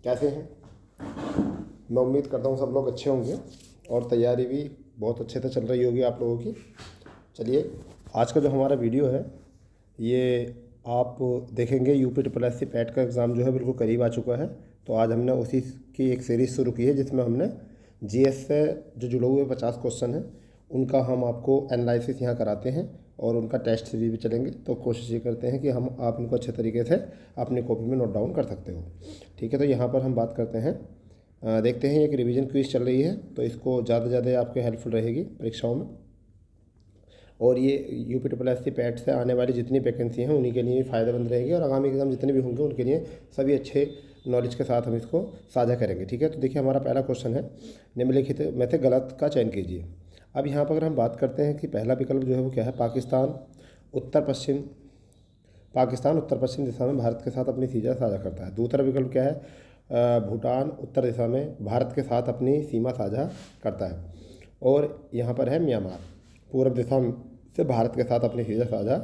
कैसे हैं? मैं उम्मीद करता हूँ सब लोग अच्छे होंगे और तैयारी भी बहुत अच्छे से चल रही होगी आप लोगों की। चलिए, आज का जो हमारा वीडियो है ये आप देखेंगे UP triple S C PET का एग्ज़ाम जो है बिल्कुल करीब आ चुका है। तो आज हमने उसी की एक सीरीज़ शुरू की है जिसमें हमने जीएस से जो जुड़े हुए 50 क्वेश्चन हैं उनका हम आपको एनालिसिस यहाँ कराते हैं और उनका टेस्ट सीरीज भी चलेंगे। तो कोशिश ये करते हैं कि हम आप इनको अच्छे तरीके से अपनी कॉपी में नोट डाउन कर सकते हो। ठीक है, तो यहाँ पर हम बात करते हैं, देखते हैं एक रिवीजन क्विज चल रही है तो इसको ज़्यादा से ज़्यादा आपके हेल्पफुल रहेगी परीक्षाओं में। और ये UP triple S C PET से आने वाली जितनी वैकेंसी हैं उन्हीं के लिए फ़ायदेमंद रहेगी और आगामी एग्जाम जितने भी होंगे उनके लिए सभी अच्छे नॉलेज के साथ हम इसको साझा करेंगे। ठीक है, तो देखिए हमारा पहला क्वेश्चन है, निम्नलिखित में से गलत का चयन कीजिए। अब यहाँ पर अगर हम बात करते हैं कि पहला विकल्प जो है वो क्या है, पाकिस्तान उत्तर पश्चिम दिशा में भारत के साथ अपनी सीमा साझा करता है। दूसरा विकल्प क्या है, भूटान उत्तर दिशा में भारत के साथ अपनी सीमा साझा करता है। और यहाँ पर है म्यांमार पूर्व दिशा से भारत के साथ अपनी सीमा साझा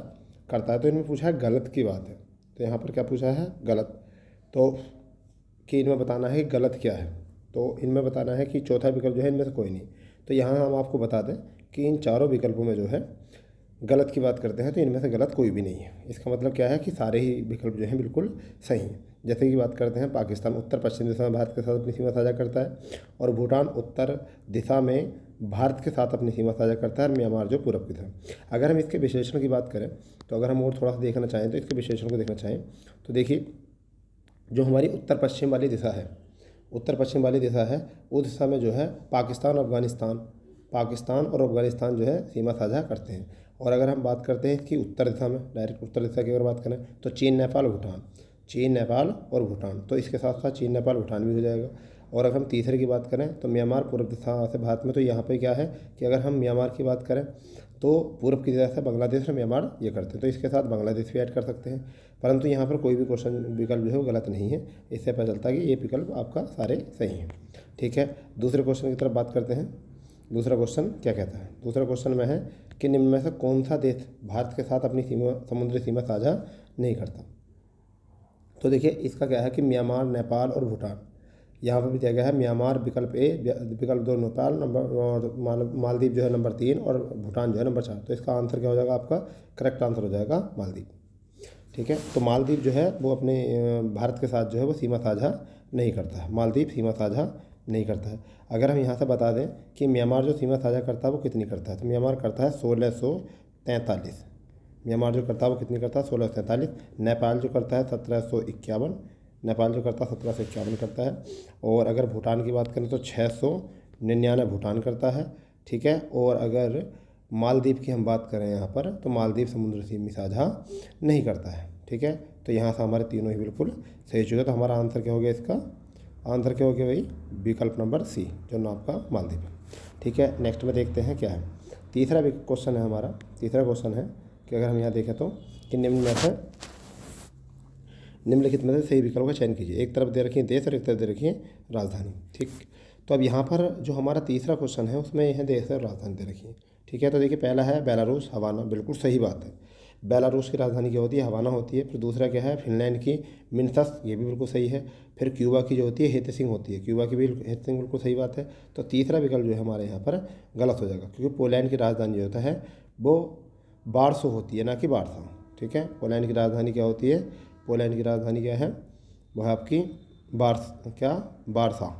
करता है। तो इनमें पूछा है गलत की बात है, तो यहाँ पर क्या पूछा है, गलत। तो कि इनमें बताना है कि गलत क्या है, तो इनमें बताना है कि चौथा विकल्प जो है इनमें से कोई नहीं। तो यहाँ हम आपको बता दें कि इन चारों विकल्पों में जो है गलत की बात करते हैं तो इनमें से गलत कोई भी नहीं है। इसका मतलब क्या है कि सारे ही विकल्प जो हैं बिल्कुल सही हैं। जैसे कि बात करते हैं, पाकिस्तान उत्तर पश्चिम दिशा में भारत के साथ अपनी सीमा साझा करता है और भूटान उत्तर दिशा में भारत के साथ अपनी सीमा साझा करता है और म्यांमार जो पूर्व की तरफ। अगर हम इसके विश्लेषण की बात करें तो अगर हम और थोड़ा सा देखना चाहें तो इसके विश्लेषण को देखना चाहें तो देखिए, जो हमारी उत्तर पश्चिम वाली दिशा है, उत्तर पश्चिम वाली दिशा है, उस दिशा में जो है पाकिस्तान और अफगानिस्तान जो है सीमा साझा करते हैं। और अगर हम बात करते हैं इसकी उत्तर दिशा में, डायरेक्ट उत्तर दिशा की अगर बात करें तो चीन नेपाल और भूटान, तो इसके साथ साथ चीन नेपाल भूटान भी हो जाएगा। और अगर हम तीसरे की बात करें तो म्यांमार पूर्व दिशा से भारत में, तो यहाँ पे क्या है कि अगर हम म्यांमार की बात करें तो पूर्व की दिशा से बांग्लादेश और म्यांमार ये करते हैं, तो इसके साथ बांग्लादेश भी ऐड कर सकते हैं। परंतु यहाँ पर कोई भी क्वेश्चन विकल्प जो है वो गलत नहीं है। इससे पता चलता है कि ये विकल्प आपका सारे सही हैं। ठीक है, दूसरे क्वेश्चन की तरफ बात करते हैं। दूसरा क्वेश्चन क्या कहता है, दूसरा क्वेश्चन में है कि निम्न में से कौन सा देश भारत के साथ अपनी समुद्री सीमा साझा नहीं करता। तो देखिए इसका क्या है कि म्यांमार, नेपाल और भूटान, यहाँ पर भी दिया गया है म्यांमार विकल्प ए, विकल्प 2 नेपाल नंबर, और मालदीव जो है नंबर 3 और भूटान जो है नंबर 4। तो इसका आंसर क्या हो जाएगा, आपका करेक्ट आंसर हो जाएगा मालदीव। ठीक है, तो मालदीव जो है वो अपने भारत के साथ जो है वो सीमा साझा नहीं करता है, मालदीव सीमा साझा नहीं करता है। अगर हम यहाँ से बता दें कि म्यांमार जो सीमा साझा करता है वो कितनी करता है, तो म्यांमार करता है 1643। म्यांमार जो करता है वो कितनी करता है, 1643। नेपाल जो करता है 1751, नेपाल जो करता है 1751 करता है। और अगर भूटान की बात करें तो 699 भूटान करता है। ठीक है, और अगर मालदीव की हम बात करें यहाँ पर तो मालदीव समुद्र सीमा साझा नहीं करता है। ठीक है, तो यहाँ से हमारे तीनों ही बिल्कुल सही चुके। तो हमारा आंसर क्या हो गया, इसका आंसर क्या हो गया भाई, विकल्प नंबर सी जो ना आपका मालदीव है। ठीक है, नेक्स्ट में देखते हैं क्या है। तीसरा क्वेश्चन है हमारा, तीसरा क्वेश्चन है कि अगर हम यहाँ देखें तो कि निम्नलिखित में से सही विकल्प का चयन कीजिए। एक तरफ दे रखी है देश और एक तरफ दे रखी है राजधानी। ठीक, तो अब यहाँ पर जो हमारा तीसरा क्वेश्चन है उसमें यह देश और राजधानी दे रखी है। ठीक है, तो देखिए पहला है बेलारूस हवाना, बिल्कुल सही बात है। बेलारूस की राजधानी क्या होती है, हवाना होती है। फिर दूसरा क्या है, फिनलैंड की मिन्सस, ये भी बिल्कुल सही है। फिर क्यूबा की जो होती है हेतसिंह होती है, क्यूबा की भी हेतसिंह बिल्कुल सही बात है। तो तीसरा विकल्प जो है हमारे यहाँ पर गलत हो जाएगा, क्योंकि पोलैंड की राजधानी जो होता है वो वार्सो होती है, ना कि वार्सा। ठीक है, पोलैंड की राजधानी क्या होती है, पोलैंड की राजधानी क्या है, वह आपकी वार्सा।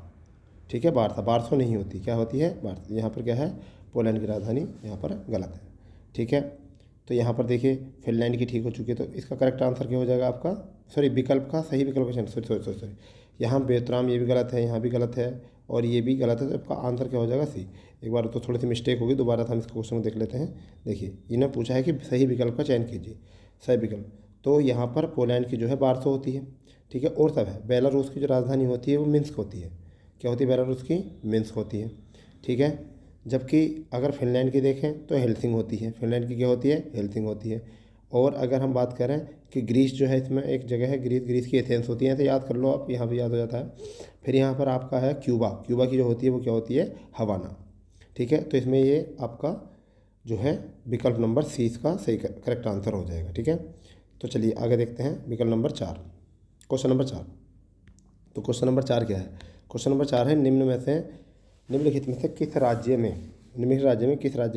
ठीक है, वार्सो नहीं होती, क्या होती है, वार्सा। यहाँ पर क्या है, पोलैंड की राजधानी यहाँ पर गलत है। ठीक है, तो यहाँ पर देखिए फिनलैंड की ठीक हो चुकी है, तो इसका करेक्ट आंसर क्या हो जाएगा आपका, सॉरी विकल्प का सही विकल्प का, सॉरी यहाँ बेतराम ये भी गलत है, यहाँ भी गलत है और ये भी गलत है। तो आपका आंसर क्या हो जाएगा सी। एक बार तो थोड़ी सी मिस्टेक होगी, दोबारा हम इस क्वेश्चन को देख लेते हैं। देखिए इन्हें पूछा है कि सही विकल्प का चयन कीजिए, सही विकल्प। तो यहाँ पर पोलैंड की जो है वार्सो होती है। ठीक है, और सब है, बेलारूस की जो राजधानी होती है वो मिन्स्क होती है। क्या होती है, बेलारूस की मिन्स्क होती है। ठीक है, जबकि अगर फिनलैंड की देखें तो हेल्सिंग होती है, फिनलैंड की क्या होती है, हेल्सिंग होती है। और अगर हम बात करें कि ग्रीस जो है, इसमें एक जगह है ग्रीस की एथेंस होती है, तो याद कर लो आप, यहाँ भी याद हो जाता है। फिर यहाँ पर आपका है क्यूबा की जो होती है वो क्या होती है, हवाना। ठीक है, तो इसमें ये आपका जो है विकल्प नंबर सी इसका सही करेक्ट आंसर हो जाएगा। ठीक है, तो चलिए आगे देखते हैं विकल्प नंबर 4, क्वेश्चन नंबर 4। तो क्वेश्चन नंबर 4 क्या है? क्वेश्चन नंबर 4 है निम्नलिखित में से किस राज्य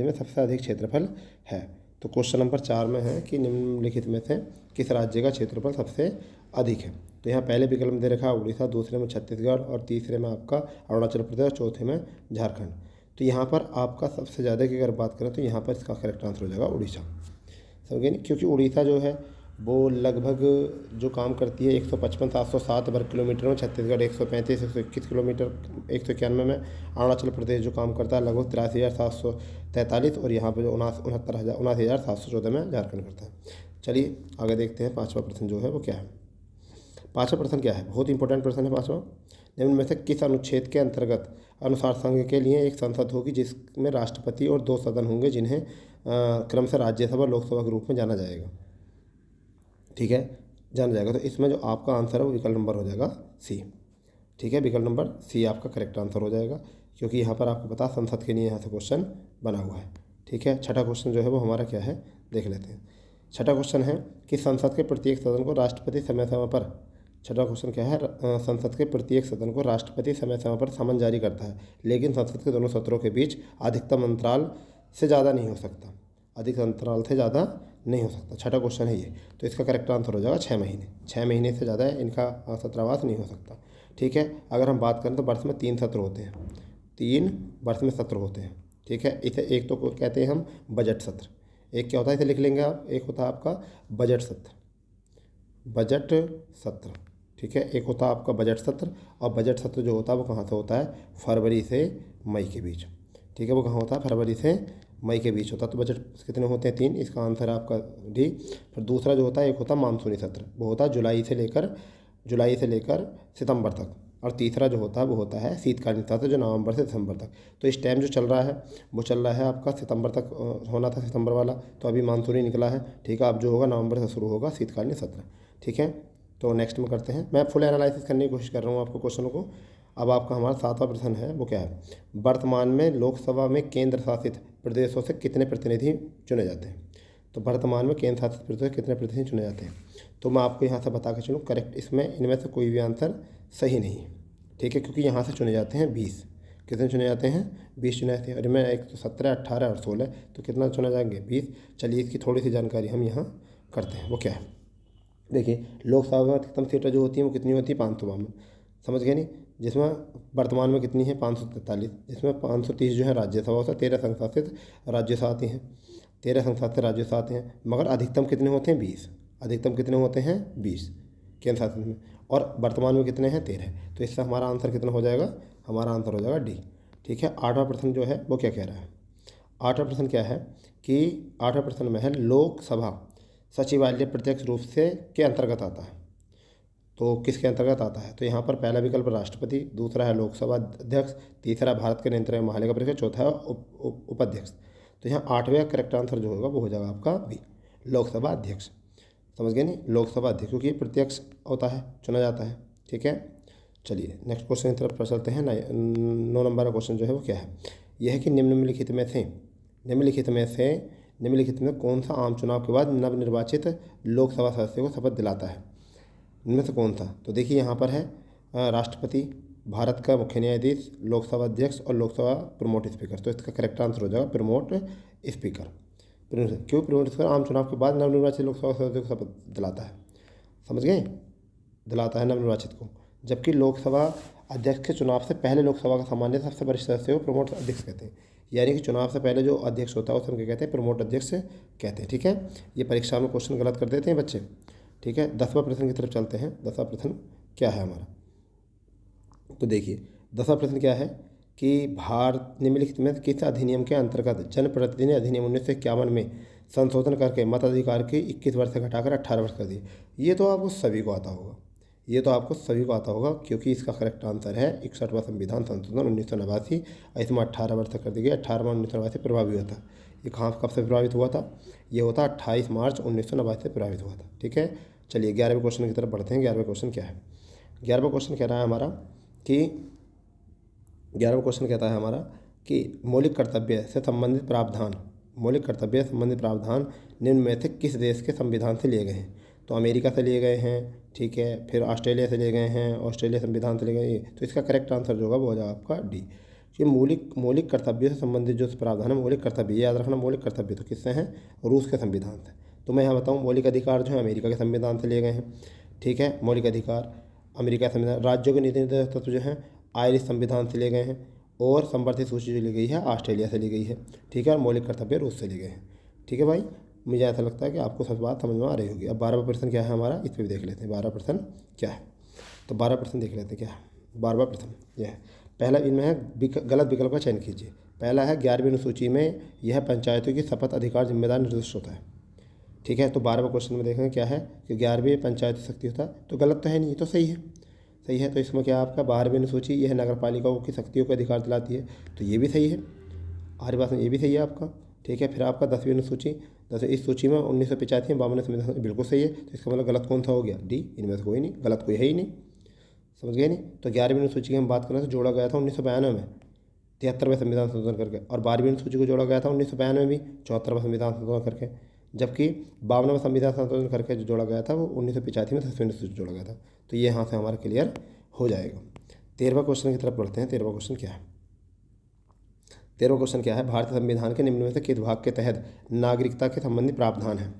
में सबसे अधिक क्षेत्रफल है? तो क्वेश्चन नंबर 4 में है कि निम्नलिखित में से किस राज्य का क्षेत्रफल सबसे अधिक है? तो यहाँ पहले विकल्प में दे रखा है उड़ीसा, दूसरे में छत्तीसगढ़ और तीसरे में आपका अरुणाचल प्रदेश, चौथे में झारखंड। तो यहाँ पर आपका सबसे ज़्यादा की अगर बात करें तो यहाँ पर इसका करेक्ट आंसर हो जाएगा उड़ीसा। समझे नहीं? क्योंकि उड़ीसा जो है वो लगभग जो काम करती है 155,707 वर्ग किलोमीटर में, छत्तीसगढ़ 135 121 किलोमीटर 191 में, अरुणाचल प्रदेश जो काम करता है लगभग 83,743 और यहाँ पर जो 79,714 में झारखंड करता है। चलिए आगे देखते हैं पाँचवा प्रश्न जो है वो क्या है। पाँचवा प्रश्न क्या है? बहुत इंपॉर्टेंट प्रश्न है पाँचवा। निम्न में से किस अनुच्छेद के अंतर्गत अनुसार संघ के लिए एक संसद होगी जिसमें राष्ट्रपति और 2 सदन होंगे जिन्हें क्रमशः राज्यसभा लोकसभा के रूप में जाना जाएगा? ठीक है, जाना जाएगा। तो इसमें जो आपका आंसर है वो विकल्प नंबर हो जाएगा सी। ठीक है, विकल्प नंबर सी आपका करेक्ट आंसर हो जाएगा, क्योंकि यहाँ पर आपको पता संसद के लिए यहाँ से क्वेश्चन बना हुआ है। ठीक है, छठा क्वेश्चन जो है वो हमारा क्या है देख लेते हैं। छठा क्वेश्चन है कि संसद के प्रत्येक सदन को राष्ट्रपति समय समय पर, छठा क्वेश्चन क्या है? संसद के प्रत्येक सदन को राष्ट्रपति समय समय पर समन जारी करता है, लेकिन संसद के दोनों सत्रों के बीच अधिकतम अंतराल से ज़्यादा नहीं हो सकता। अधिक अंतराल से ज़्यादा नहीं हो सकता। छठा क्वेश्चन है ये। तो इसका करेक्ट आंसर हो जाएगा 6 महीने। 6 महीने से ज़्यादा इनका सत्रावास नहीं हो सकता। ठीक है, अगर हम बात करें तो वर्ष में 3 सत्र होते हैं, 3 वर्ष में सत्र होते हैं। ठीक है, इसे एक तो कहते हैं हम बजट सत्र, एक क्या होता है इसे लिख लेंगे आप, एक होता है आपका बजट सत्र, बजट सत्र। ठीक है, एक होता है आपका बजट सत्र, और बजट सत्र जो होता है वो कहाँ से होता है? फरवरी से मई के बीच। ठीक है, वो कहाँ होता है? फरवरी से मई के बीच होता है। तो बजट कितने होते हैं? 3। इसका आंसर है आपका डी। फिर दूसरा जो होता है एक होता है मानसूनी सत्र, वो होता है जुलाई से लेकर सितंबर तक। और तीसरा जो होता है वो होता है शीतकालीन सत्र, जो नवंबर से दिसंबर तक। तो इस टाइम जो चल रहा है वो चल रहा है आपका सितंबर तक होना था, सितंबर वाला, तो अभी मानसूनी निकला है। ठीक है, अब जो होगा नवंबर से शुरू होगा शीतकालीन सत्र। ठीक है, तो नेक्स्ट में करते हैं। मैं फुल एनालिसिस करने की कोशिश कर रहा हूँ आपको क्वेश्चनों को। अब आपका हमारा 7वां प्रश्न है वो क्या है? वर्तमान में लोकसभा में केंद्र शासित प्रदेशों से कितने प्रतिनिधि चुने जाते हैं? तो वर्तमान में केंद्र शासित प्रदेश से कितने प्रतिनिधि चुने जाते हैं? तो मैं आपको यहाँ से बता के चलूँ करेक्ट, इसमें इनमें से कोई भी आंसर सही नहीं है। ठीक है, क्योंकि यहाँ से चुने जाते हैं 20। कितने चुने जाते हैं? 20 चुने जाते हैं। और इनमें एक तो 17, 18 और 16, तो कितना चुना जाएंगे? 20। चलिए इसकी थोड़ी सी जानकारी हम यहाँ करते हैं। वो क्या है? देखिए, लोकसभा में अधिकतम सीटें जो होती हैं वो कितनी होती है? 552। समझ गए नहीं? जिसमें वर्तमान में कितनी है? 543। जिसमें 530 जो है राज्यसभा से, 13 संशासित राज्यों से आती हैं, 13 संशासित राज्यों से आते हैं। मगर अधिकतम कितने होते हैं? 20। अधिकतम कितने होते हैं? 20 केंद्र शासित में। और वर्तमान में कितने हैं? 13। तो इससे हमारा आंसर कितना हो जाएगा? हमारा आंसर हो जाएगा डी। ठीक है, 8वां प्रश्न जो है वो क्या कह रहा है? 8वां प्रश्न क्या है कि 8वें प्रश्न में है लोकसभा सचिवालय प्रत्यक्ष रूप से के अंतर्गत आता है। तो किसके अंतर्गत आता है? तो यहाँ पर पहला विकल्प राष्ट्रपति, दूसरा है लोकसभा अध्यक्ष, तीसरा भारत के नियंत्रण महालेखा परीक्षक, चौथा है उपाध्यक्ष। तो यहाँ 8वें करेक्ट आंसर जो होगा वो हो जाएगा आपका बी, लोकसभा अध्यक्ष। समझ गए नहीं? लोकसभा अध्यक्ष, क्योंकि प्रत्यक्ष होता है, चुना जाता है। ठीक है, चलिए नेक्स्ट क्वेश्चन की तरफ चलते हैं। 9 नंबर का क्वेश्चन जो है वो क्या है? यह है कि निम्नलिखित में कौन सा आम चुनाव के बाद नवनिर्वाचित लोकसभा सदस्यों को शपथ दिलाता है? इनमें से कौन सा? तो देखिए यहाँ पर है राष्ट्रपति, भारत का मुख्य न्यायाधीश, लोकसभा अध्यक्ष और लोकसभा प्रमोट स्पीकर। तो इसका करेक्ट आंसर हो जाएगा प्रमोट स्पीकर। क्यों प्रमोट स्पीकर? आम चुनाव के बाद नवनिर्वाचित लोकसभा सदस्यों को शपथ दिलाता है। समझ गए? दिलाता है नवनिर्वाचित को। जबकि लोकसभा अध्यक्ष के चुनाव से पहले लोकसभा का सामान्य सबसे वरिष्ठ सदस्य को प्रमोट अध्यक्ष कहते हैं। यानी कि चुनाव से पहले जो अध्यक्ष होता है उसे हम क्या कहते हैं? प्रमोट अध्यक्ष कहते हैं। ठीक है, ये परीक्षा में क्वेश्चन गलत कर देते हैं बच्चे। ठीक है, 10वां प्रश्न की तरफ चलते हैं। 10वां प्रश्न क्या है हमारा? तो देखिए 10वां प्रश्न क्या है कि भारत निम्नलिखित में किस अधिनियम के अंतर्गत जनप्रतिनिधि अधिनियम 1951 में संशोधन करके मताधिकार की 21 वर्ष से घटाकर 18 वर्ष कर दिए? ये तो आपको सभी को आता होगा, क्योंकि इसका करेक्ट आंसर है 61वां संविधान संशोधन 1989। इसमें 18 वर्ष तक कर दिया गया। 18वां 1989 प्रभावी हुआ था। ये कब से प्रभावित हुआ था? ये होता 28 मार्च 1989 से प्रभावित हुआ था। ठीक है, चलिए 11वें क्वेश्चन की तरफ बढ़ते हैं। 11वां क्वेश्चन क्या है? 11वां क्वेश्चन कह रहा है हमारा कि 11वां क्वेश्चन कहता है हमारा कि मौलिक कर्तव्य से संबंधित प्रावधान निम्न में से किस देश के संविधान से लिए गए हैं? तो अमेरिका से लिए गए हैं, ठीक है। फिर ऑस्ट्रेलिया से ले गए हैं, ऑस्ट्रेलिया संविधान से ले गए, तो इसका करेक्ट आंसर जो होगा वो हो जाएगा आपका डी। कि मौलिक मौलिक कर्तव्यों से संबंधित जो प्रावधान है, मौलिक कर्तव्य, ये याद रखना, मौलिक कर्तव्य तो किससे हैं, रूस के संविधान से। तो मैं यहाँ बताऊँ मौलिक अधिकार जो है अमेरिका के संविधान से लिए गए हैं, ठीक है। मौलिक अधिकार अमेरिका संविधान, राज्यों के नीति निर्देशक तत्व जो हैं आयरिश संविधान से लिए गए हैं, और संवर्धित सूची जो ली गई है ऑस्ट्रेलिया से ली गई है, ठीक है। और मौलिक कर्तव्य रूस से लिए गए हैं, ठीक है भाई। मुझे ऐसा लगता है कि आपको सब बात समझ में आ रही होगी। अब 12% क्या है हमारा, इस पर भी देख लेते हैं 12% क्या है। तो 12% देख लेते हैं क्या है। 12% यह है, पहला इनमें है गलत विकल्प का चयन कीजिए। पहला है 11वीं अनुसूची में यह पंचायतों की शपथ अधिकार जिम्मेदार निर्दिष्ट होता है, ठीक है। तो 12वें क्वेश्चन में देखेंगे क्या है कि 11वीं पंचायती शक्ति होता है, तो गलत तो है नहीं, तो सही है, सही है। तो इसमें क्या आपका 12वीं अनुसूची यह नगर पालिकाओं की शक्तियों को अधिकार दिलाती है, तो ये भी सही है, हमारे पास में ये भी सही है आपका, ठीक है। फिर आपका 10वीं अनुसूची, इस सूची में 1985 में 52 संविधान, बिल्कुल सही है। तो इसका मतलब गलत कौन सा हो गया, डी। इनमें से कोई नहीं, गलत कोई है ही नहीं, समझ गए नहीं। तो 11वीं अनुसूची की हम बात करें तो जोड़ा गया था 1992 में 73वें संविधान संशोधन करके, और 12वीं अनुसूची को जोड़ा गया था 1992 में भी 74वां संविधान संशोधन करके, जबकि 52वां संविधान संशोधन करके जो जोड़ा गया था वो 1985 में 10वीं अनुसूची जोड़ा गया था। तो ये यहाँ से हमारा क्लियर हो जाएगा। 13वां क्वेश्चन की तरफ बढ़ते हैं। 13वां क्वेश्चन क्या है, 13वां क्वेश्चन क्या है, भारतीय संविधान के निम्न में से किस भाग के तहत नागरिकता के संबंधित प्रावधान है,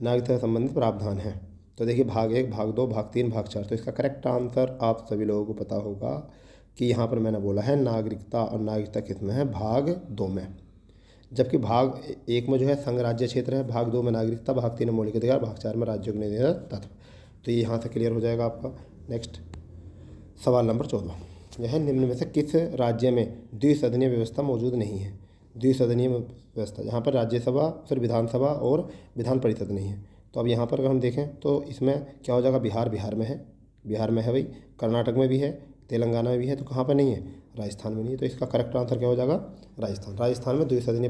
नागरिकता से संबंधित प्रावधान है। तो देखिए भाग 1, भाग 2, भाग 3, भाग 4। तो इसका करेक्ट आंसर आप सभी लोगों को पता होगा कि यहाँ पर मैंने बोला है नागरिकता, और नागरिकता किस में है, भाग 2 में। जबकि भाग 1 में जो है संघ राज्य क्षेत्र है, भाग 2 में नागरिकता, भाग 3 में मौलिक अधिकार, भाग 4 में राज्यों के निर्देशक तत्व। तो ये यहाँ से क्लियर हो जाएगा आपका। नेक्स्ट सवाल नंबर 14, यह निम्न में से किस राज्य में द्विसदनीय व्यवस्था मौजूद नहीं है। द्विसदनीय व्यवस्था, यहाँ पर राज्यसभा, फिर विधानसभा और विधान परिषद नहीं है। तो अब यहाँ पर अगर हम देखें तो इसमें क्या हो जाएगा, बिहार में है, बिहार में है भाई, कर्नाटक में भी है, तेलंगाना में भी है, तो कहाँ पर नहीं है, राजस्थान में नहीं है। तो इसका करेक्ट आंसर क्या हो जाएगा, राजस्थान। राजस्थान में द्विसदनीय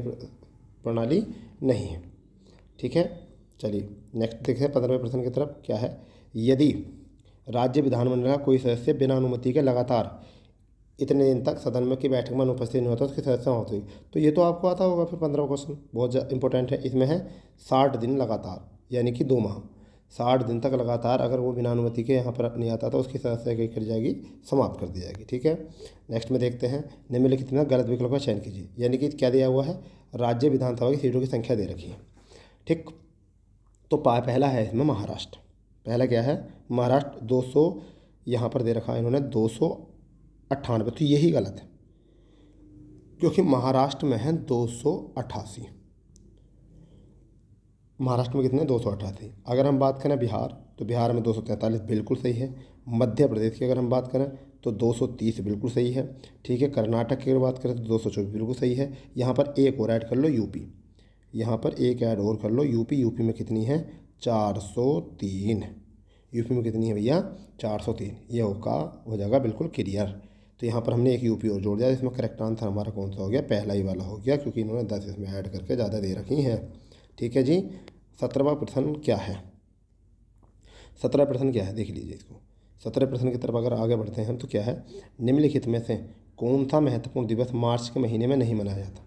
प्रणाली नहीं है, ठीक है। चलिए नेक्स्ट देखते हैं 15वें प्रश्न की तरफ। क्या है, यदि राज्य विधानमंडल का कोई सदस्य बिना अनुमति के लगातार इतने दिन तक सदन में की बैठक में अनुपस्थित नहीं होता, उसके सदस्य होते। तो ये तो आपको आता होगा। फिर 15वां क्वेश्चन बहुत इंपॉर्टेंट है, इसमें है 60 दिन लगातार, यानी कि 2 माह, 60 दिन तक लगातार अगर वो बिना अनुमति के यहाँ पर नहीं आता तो उसकी सदस्य क्या कर जाएगी, समाप्त कर दी जाएगी, ठीक है। नेक्स्ट में देखते हैं, निम्नलिखित में गलत विकल्प का चयन कीजिए। यानी कि क्या दिया हुआ है, राज्य विधानसभा की सीटों की संख्या दे रखी है, ठीक। तो पहला है इसमें महाराष्ट्र, पहला क्या है, महाराष्ट्र 200, यहाँ पर दे रखा है इन्होंने 298। तो यही गलत है, क्योंकि महाराष्ट्र में है 288, महाराष्ट्र में कितने, 288। अगर हम बात करें बिहार, तो बिहार में 243 बिल्कुल सही है। मध्य प्रदेश की अगर हम बात करें तो 230 बिल्कुल सही है, ठीक है। कर्नाटक की अगर बात करें तो 224 बिल्कुल सही है। यहाँ पर एक और ऐड कर लो यूपी, यहाँ पर एक ऐड और कर लो यूपी, यूपी में कितनी है, 403, यूपी में कितनी है भैया, 403। ये हो जाएगा बिल्कुल क्लियर। तो यहाँ पर हमने एक यूपी और जोड़ दिया, इसमें करेक्ट आंसर हमारा कौन सा हो गया, पहला ही वाला हो गया, क्योंकि इन्होंने 10 इसमें ऐड करके ज़्यादा दे रखी हैं, ठीक है जी। 17वां प्रश्न क्या है, 17वां प्रश्न क्या है, देख लीजिए इसको। 17वें प्रश्न की तरफ अगर आगे बढ़ते हैं हम, तो क्या है, निम्नलिखित में से कौन सा महत्वपूर्ण दिवस मार्च के महीने में नहीं मनाया जाता।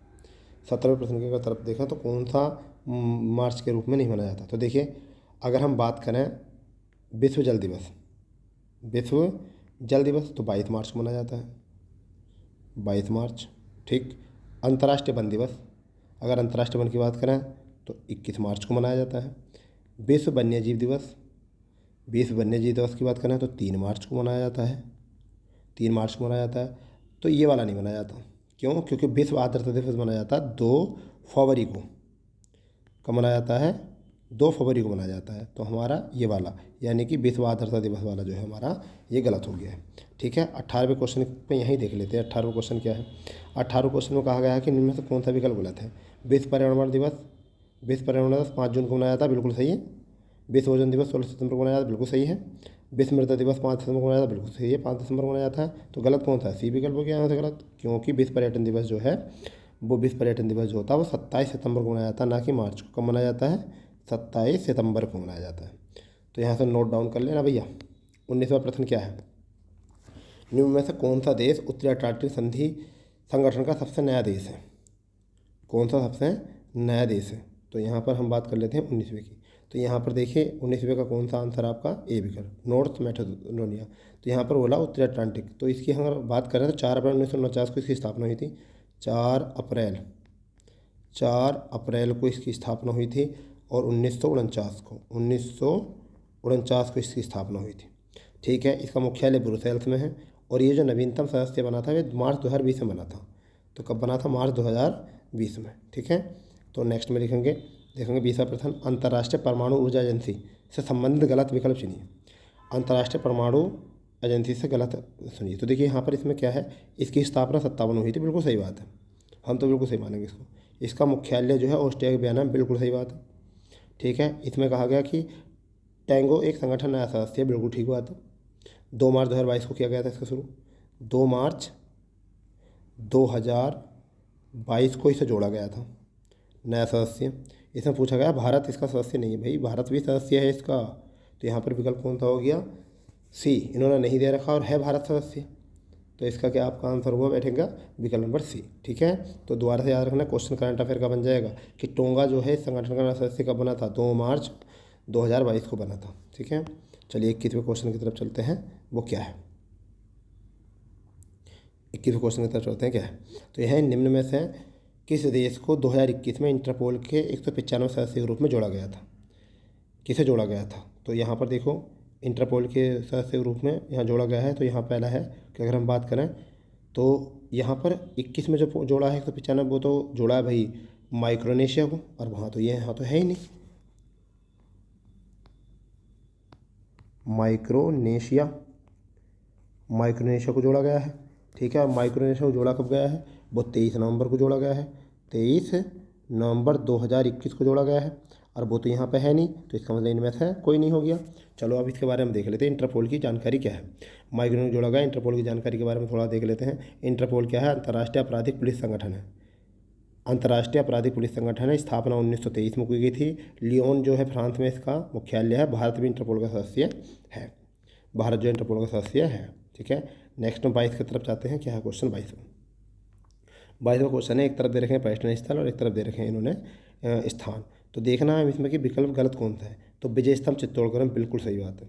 17वें प्रश्न की तरफ देखें तो कौन सा मार्च के रूप में नहीं मनाया जाता। तो देखिए अगर हम बात करें विश्व जल दिवस, विश्व जल दिवस तो 22 मार्च को मनाया जाता है, 22 मार्च, ठीक। अंतर्राष्ट्रीय वन दिवस, अगर अंतर्राष्ट्रीय वन की बात करें तो 21 मार्च को मनाया जाता है। विश्व वन्यजीव दिवस, विश्व वन्यजीव दिवस की बात करें तो 3 मार्च को मनाया जाता है, 3 मार्च को मनाया जाता है। तो ये वाला नहीं मनाया जाता, क्यों, क्योंकि विश्व आर्द्रता दिवस मनाया जाता है 2 फरवरी को, कब मनाया जाता है, 2 फरवरी को मनाया जाता है। तो हमारा ये वाला यानी कि विश्व आर्द्रता दिवस वाला जो है हमारा ये गलत हो गया है, ठीक है। 18वें क्वेश्चन पे यहीं देख लेते हैं। 18वां क्वेश्चन क्या है, 18वें क्वेश्चन में कहा गया है कि निम्न में से कौन सा विकल्प गलत है। विश्व पर्यावरण दिवस, विश्व पर्यावरण दिवस 5 जून को मनाया जाता है, बिल्कुल सही है। विश्व ओजोन दिवस 16 सितंबर को मनाया जाता है, बिल्कुल सही है। विश्व मृदा दिवस 5 दिसंबर को मनाया जाता है, बिल्कुल सही है, 5 दिसंबर को मनाया जाता है। तो गलत कौन सा है, सी विकल्प हो गया यहाँ से गलत, क्योंकि विश्व पर्यटन दिवस जो है वो विश्व पर्यटन दिवस जो होता है वो 27 सितंबर को मनाया जाता है, ना कि मार्च को। कब मनाया जाता है, 27 सितंबर को मनाया जाता है। तो यहाँ से नोट डाउन कर लेना भैया। 19वां प्रश्न क्या है, निम्न में से कौन सा देश उत्तरी अटलांटिक संधि संगठन का सबसे नया देश है, कौन सा सबसे नया देश है। तो यहाँ पर हम बात कर लेते हैं 19वें की। तो यहाँ पर देखिए 19वें का कौन सा आंसर आपका ए विकल्प, नॉर्थ मैसेडोनिया। तो यहाँ पर बोला उत्तरी अटलांटिक। तो इसकी अगर बात करें तो 4 अप्रैल 1949 को इसकी स्थापना हुई थी। 4 अप्रैल को इसकी स्थापना हुई थी और 1949 को इसकी स्थापना हुई थी। ठीक है, इसका मुख्यालय ब्रुसेल्स में है और ये जो नवीनतम सदस्य बना था वे मार्च 2020 में बना था। तो कब बना था? मार्च 2020 में। ठीक है, तो नेक्स्ट में देखेंगे 20वां प्रश्न, अंतर्राष्ट्रीय परमाणु ऊर्जा एजेंसी से संबंधित गलत विकल्प चुनिए। अंतर्राष्ट्रीय परमाणु एजेंसी से गलत सुनिए। तो देखिए यहाँ पर इसमें क्या है, इसकी स्थापना 57 में हुई थी, बिल्कुल सही बात है, हम तो बिल्कुल सही मानेंगे इसको। इसका मुख्यालय जो है ऑस्ट्रिया के वियना में, बिल्कुल सही बात है। ठीक है, इसमें कहा गया कि टैंगो एक संगठन नया सदस्य है, बिल्कुल ठीक बात है। 2 मार्च 2022 को किया गया था इसका शुरू, 2 मार्च 2022 को इसे जोड़ा गया था नया सदस्य। इसमें पूछा गया भारत इसका सदस्य नहीं है, भाई भारत भी सदस्य है इसका। तो यहाँ पर विकल्प कौन सा हो गया? सी, इन्होंने नहीं दे रखा और है भारत सदस्य। तो इसका क्या आपका आंसर हुआ बैठेगा? विकल्प नंबर सी। ठीक है, तो दोबारा से याद रखना, क्वेश्चन करंट अफेयर का बन जाएगा कि टोंगा जो है इस संगठन का सदस्य कब बना था? 2 मार्च 2022 को बना था। ठीक है, चलिए 21वें क्वेश्चन की तरफ चलते हैं, वो क्या है? 21वें क्वेश्चन की तरफ चलते हैं, क्या है? तो यह निम्न में से किस देश को 2021 में इंटरपोल के 195 सदस्य के रूप में जोड़ा गया था? किसे जोड़ा गया था? तो यहाँ पर देखो इंटरपोल के सदस्य के रूप में यहाँ जोड़ा गया है। तो यहाँ पहला है कि अगर हम बात करें तो यहाँ पर 21 में जो जोड़ा है 195, वो तो जोड़ा है भाई माइक्रोनेशिया को, और वहाँ तो ये यहाँ तो है ही नहीं, माइक्रोनेशिया को जोड़ा गया है। ठीक है, और माइक्रोनेशिया को जोड़ा कब गया है? वो 23 नवंबर को जोड़ा गया है, 23 नवंबर 2021 को जोड़ा गया है, और वो तो यहाँ पे है नहीं, तो इसका मतलब इनमें से कोई नहीं हो गया। चलो अब इसके बारे में देख लेते हैं, इंटरपोल की जानकारी क्या है। माइक्रोनेशिया जोड़ा गया, इंटरपोल की जानकारी के बारे में थोड़ा देख लेते हैं। इंटरपोल क्या है? अंतर्राष्ट्रीय आपराधिक पुलिस संगठन है। अंतर्राष्ट्रीय आपराधिक पुलिस संगठन है, स्थापना 1923 में की गई थी। लियोन जो है फ्रांस में इसका मुख्यालय है। भारत भी इंटरपोल का सदस्य है, भारत जो इंटरपोल का सदस्य है। ठीक है, नेक्स्ट में 22 की तरफ जाते हैं। क्या है क्वेश्चन 22वां क्वेश्चन है, एक तरफ दे रखे हैं पर्यटन स्थल और एक तरफ दे रखे हैं इन्होंने स्थान। तो देखना है इसमें कि विकल्प गलत कौन सा है। तो विजय स्तंभ चित्तौड़गढ़ में, बिल्कुल सही बात है,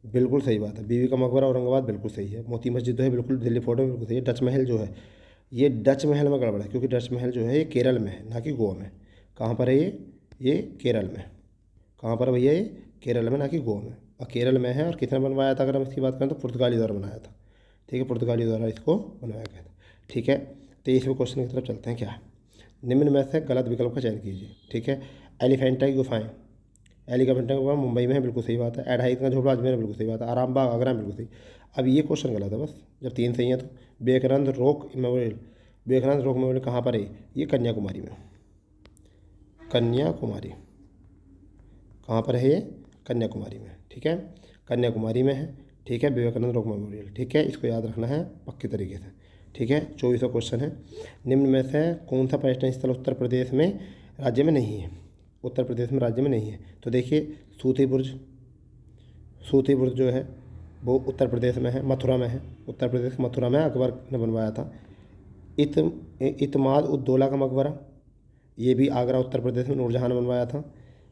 बिल्कुल सही बात है। बीबी का मकबरा औरंगाबाद, बिल्कुल सही है। मोती मस्जिद जो है बिल्कुल दिल्ली फोर्ट में, बिल्कुल सही है। डच महल जो है, ये डच महल में गड़बड़ है, क्योंकि डच महल जो है ये केरल में है, ना कि गोवा में। कहाँ पर है ये केरल में। कहाँ पर भैया? ये केरल में, ना कि गोवा में, और केरल में है। और किसने बनवाया था अगर हम इसकी बात करें तो पुर्तगाली द्वारा बनाया था। ठीक है, पुर्तगाली द्वारा इसको बनवाया गया था। ठीक है, 23वें क्वेश्चन की तरफ चलते हैं। क्या है? निम्न में से गलत विकल्प का चयन कीजिए। ठीक है, एलिफेंटा की गुफाएं, एलिफेंटा की गुफा मुंबई में है, बिल्कुल सही बात है। एडाहित का झोपड़ा अजमेर में, बिल्कुल सही बात है। आरामबाग आगरा में, बिल्कुल सही। अब ये क्वेश्चन गलत है बस, जब 3 सही है तो। विवेकानंद रॉक मेमोरियल कहाँ पर है? ये कन्याकुमारी में, कन्याकुमारी। कहाँ पर है ये? कन्याकुमारी में। ठीक है, कन्याकुमारी में है। ठीक है, विवेकानंद रॉक मेमोरियल। ठीक है, इसको याद रखना है पक्के तरीके से। ठीक है, 24वां क्वेश्चन है, निम्न में से कौन सा पर्यटन स्थल उत्तर प्रदेश में राज्य में नहीं है? उत्तर प्रदेश में राज्य में नहीं है। तो देखिए सूती बुर्ज जो है वो उत्तर प्रदेश में है, मथुरा में है। उत्तर प्रदेश मथुरा में अकबर ने बनवाया था। इतमाद उद्दौला का मकबरा, ये भी आगरा उत्तर प्रदेश में नूरजहां ने बनवाया था।